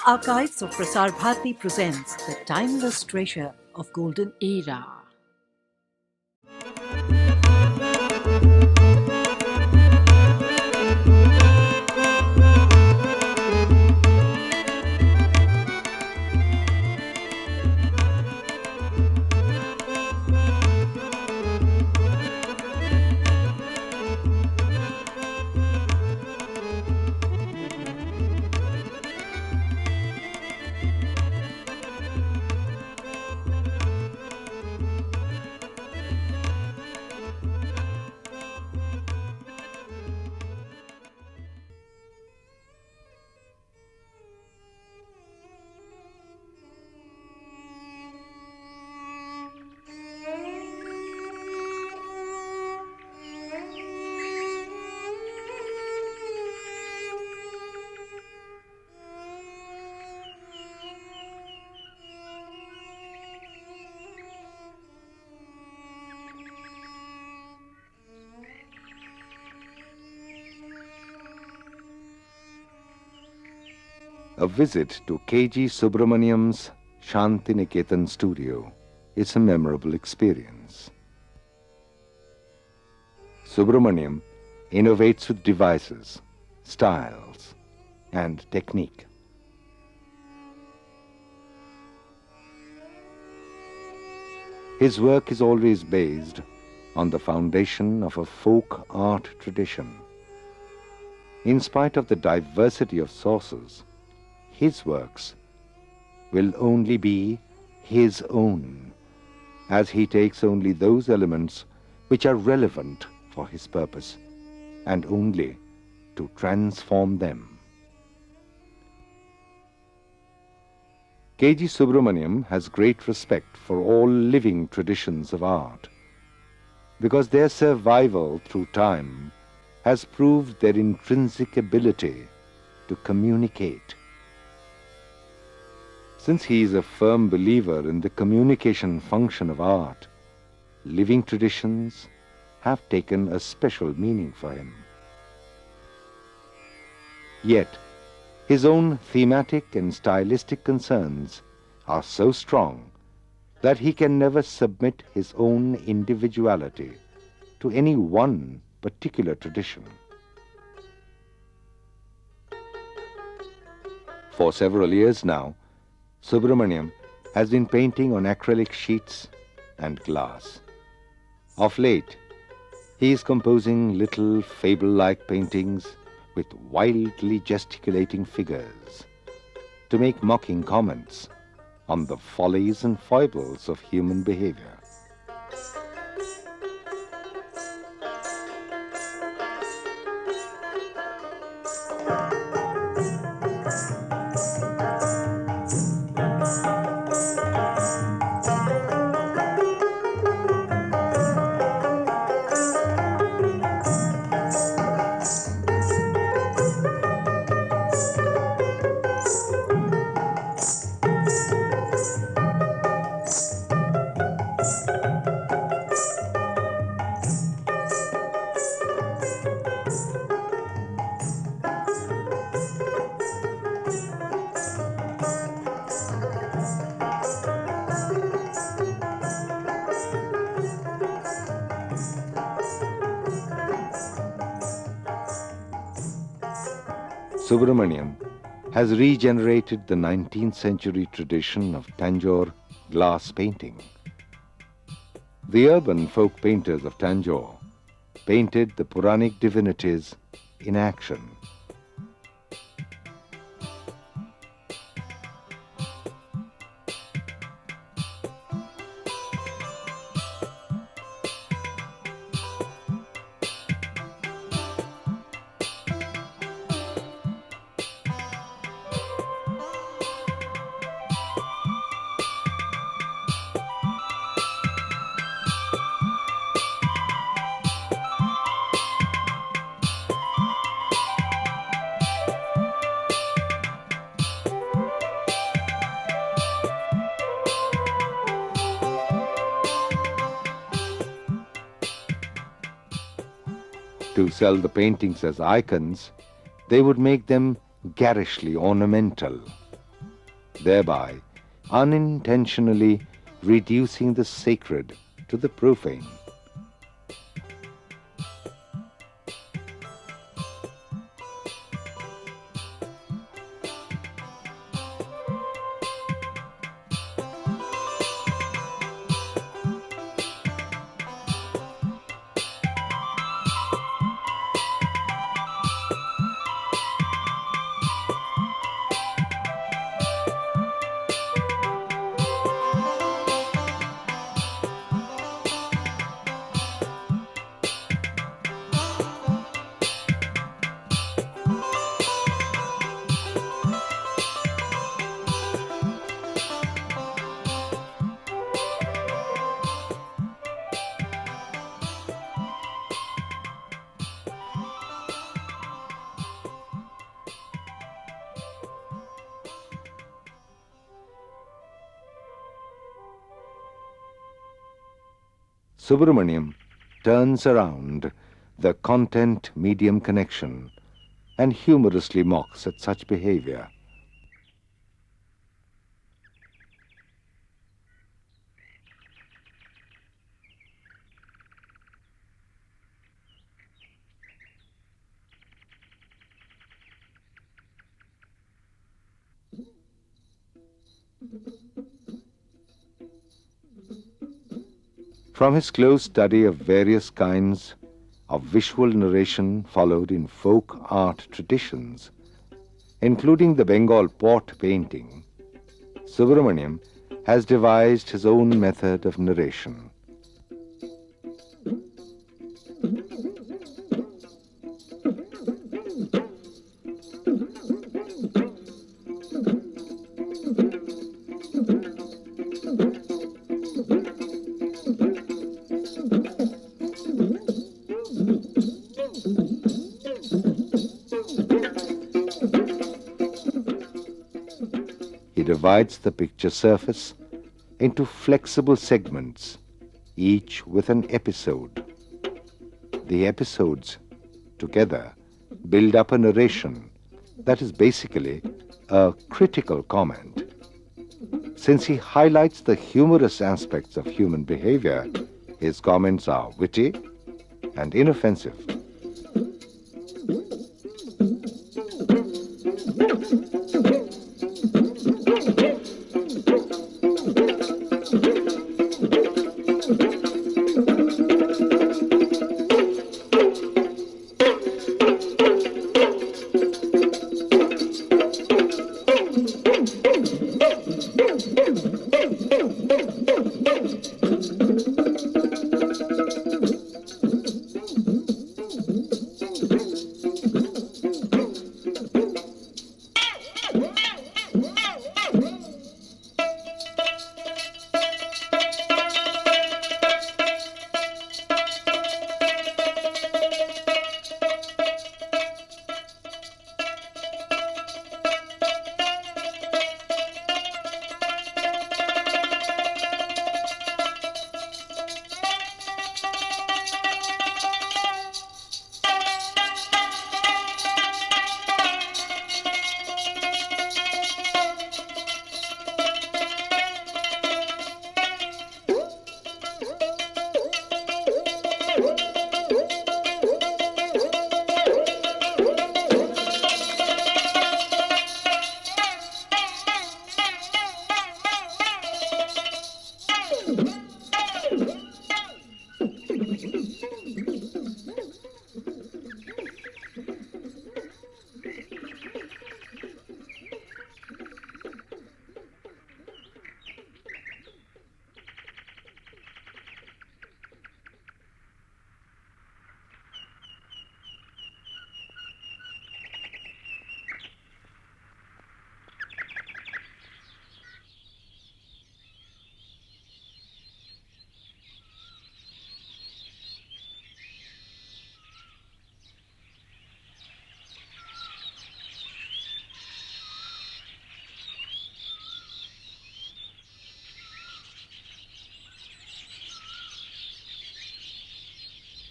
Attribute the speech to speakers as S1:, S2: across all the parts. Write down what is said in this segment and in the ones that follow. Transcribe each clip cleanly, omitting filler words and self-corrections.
S1: Archives of Prasar Bharati presents the timeless treasure of golden era.
S2: A visit to K.G. Subramaniam's Shantiniketan studio is a memorable experience. Subramaniam innovates with devices, styles, and technique. His work is always based on the foundation of a folk art tradition. In spite of the diversity of sources, his works will only be his own, as he takes only those elements which are relevant for his purpose, and only to transform them. K.G. Subramaniam has great respect for all living traditions of art, because their survival through time has proved their intrinsic ability to communicate. Since he is a firm believer in the communication function of art, living traditions have taken a special meaning for him. Yet, his own thematic and stylistic concerns are so strong that he can never submit his own individuality to any one particular tradition. For several years now, Subramaniam has been painting on acrylic sheets and glass. Of late, he is composing little fable-like paintings with wildly gesticulating figures to make mocking comments on the follies and foibles of human behavior. Subramaniam has regenerated the 19th century tradition of Tanjore glass painting. The urban folk painters of Tanjore painted the Puranic divinities in action. To sell the paintings as icons, they would make them garishly ornamental, thereby unintentionally reducing the sacred to the profane. Subramaniam turns around the content-medium connection and humorously mocks at such behavior. From his close study of various kinds of visual narration followed in folk art traditions, including the Bengal pot painting, Subramaniam has devised his own method of narration. He divides the picture surface into flexible segments, each with an episode. The episodes, together, build up a narration that is basically a critical comment. Since he highlights the humorous aspects of human behavior, his comments are witty and inoffensive.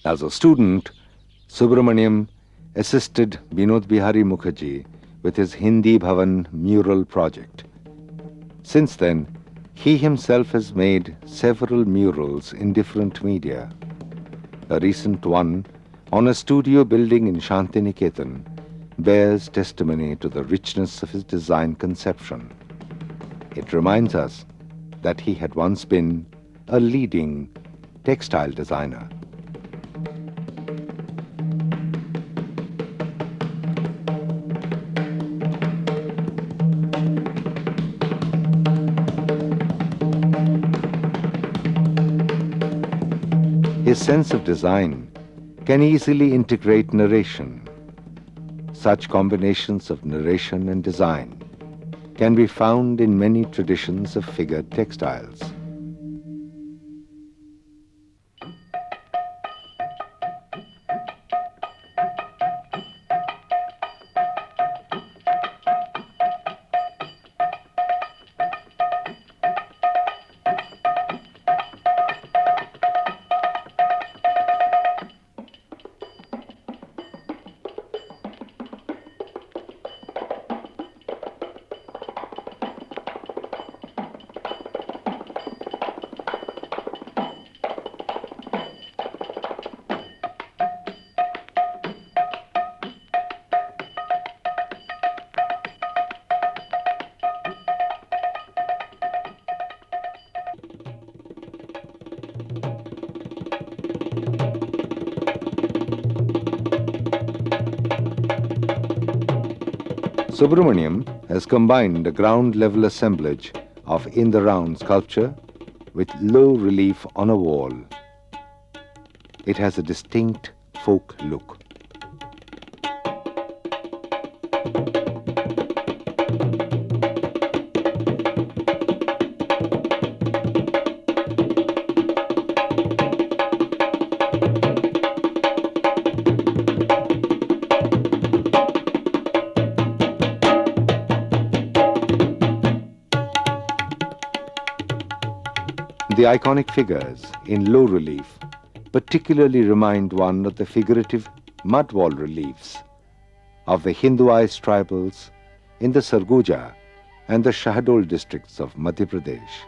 S2: As a student, Subramaniam assisted Binod Bihari Mukherjee with his Hindi Bhavan mural project. Since then, he himself has made several murals in different media. A recent one on a studio building in Shantiniketan bears testimony to the richness of his design conception. It reminds us that he had once been a leading textile designer. His sense of design can easily integrate narration. Such combinations of narration and design can be found in many traditions of figured textiles. Subramaniam has combined a ground-level assemblage of in-the-round sculpture with low relief on a wall. It has a distinct folk look. The iconic figures in low relief particularly remind one of the figurative mud wall reliefs of the Hinduized tribals in the Sarguja and the Shahdol districts of Madhya Pradesh.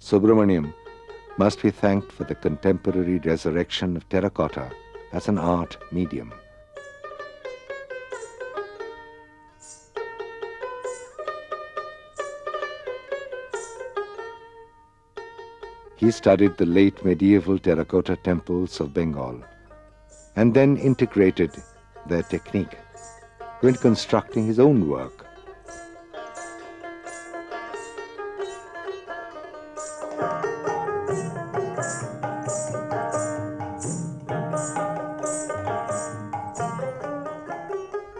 S2: Subramaniam must be thanked for the contemporary resurrection of terracotta as an art medium. He studied the late medieval terracotta temples of Bengal and then integrated their technique when constructing his own work.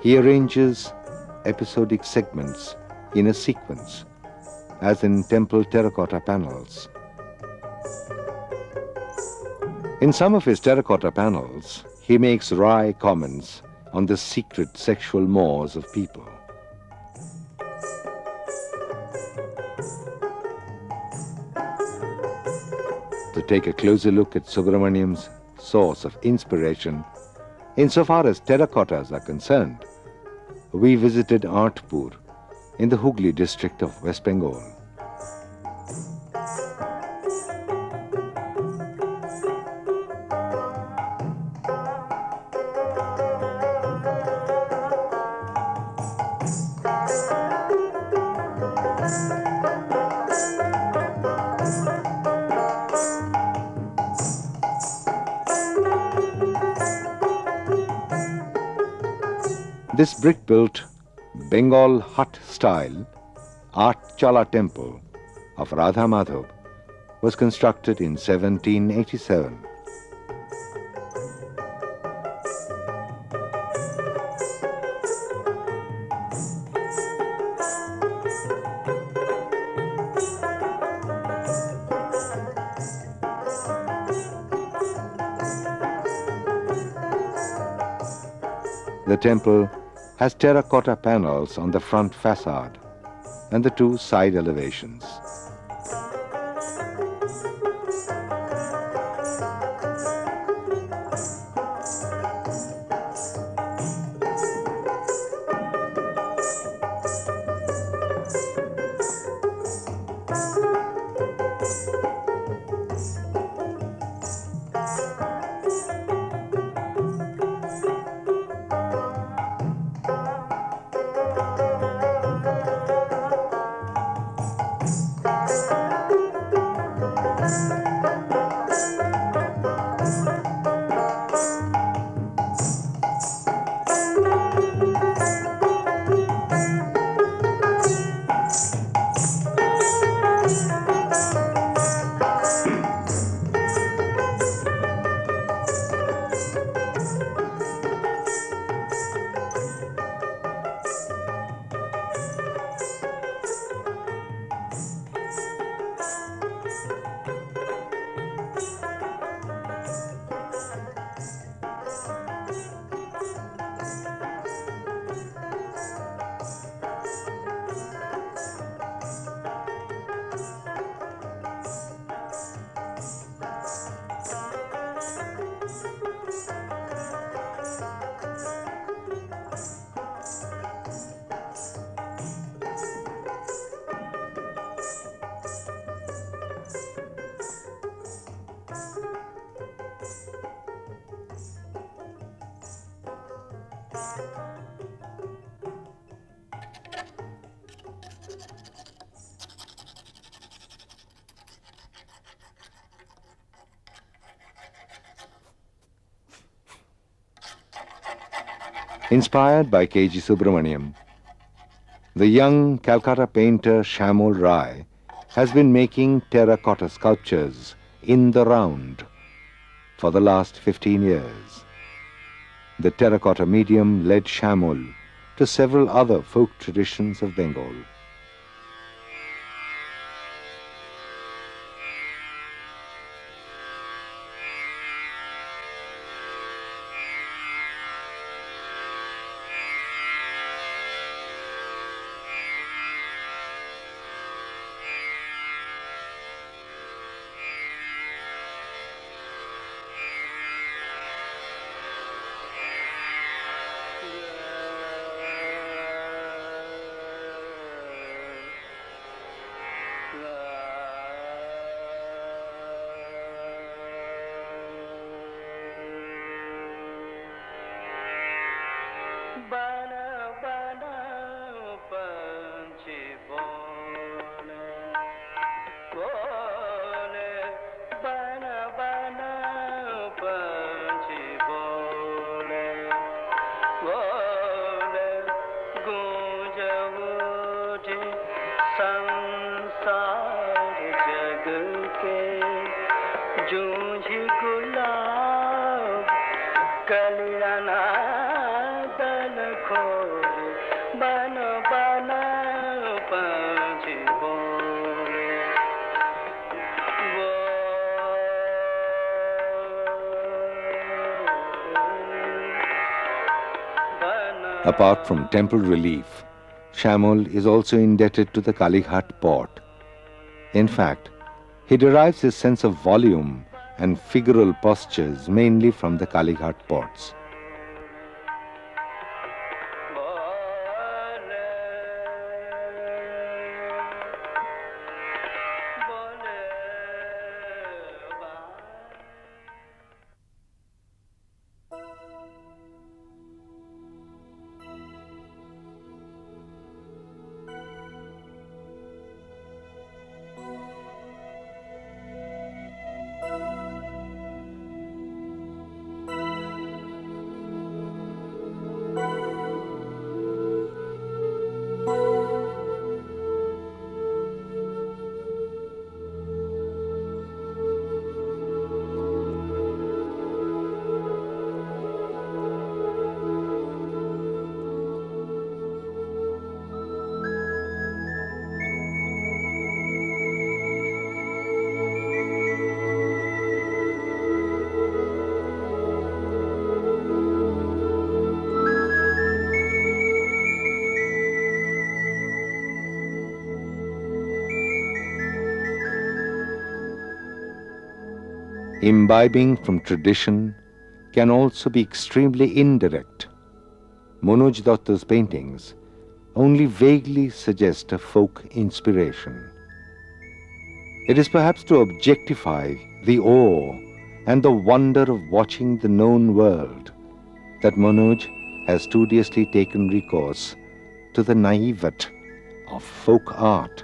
S2: He arranges episodic segments in a sequence, as in temple terracotta panels. In some of his terracotta panels, he makes wry comments on the secret sexual mores of people. To take a closer look at Subramaniam's source of inspiration, insofar as terracottas are concerned, we visited Artpur in the Hooghly district of West Bengal. This brick-built Bengal hut-style Artchala temple of Radha Madhav was constructed in 1787. The temple has terracotta panels on the front facade and the two side elevations. Inspired by K.G. Subramaniam, the young Calcutta painter Shamol Rai has been making terracotta sculptures in the round for the last 15 years. The terracotta medium led Shamol to several other folk traditions of Bengal. Apart from temple relief, Shyamul is also indebted to the Kalighat pot. In fact, he derives his sense of volume and figural postures mainly from the Kalighat pots. Imbibing from tradition can also be extremely indirect. Manoj Datta's paintings only vaguely suggest a folk inspiration. It is perhaps to objectify the awe and the wonder of watching the known world that Manoj has studiously taken recourse to the naivete of folk art.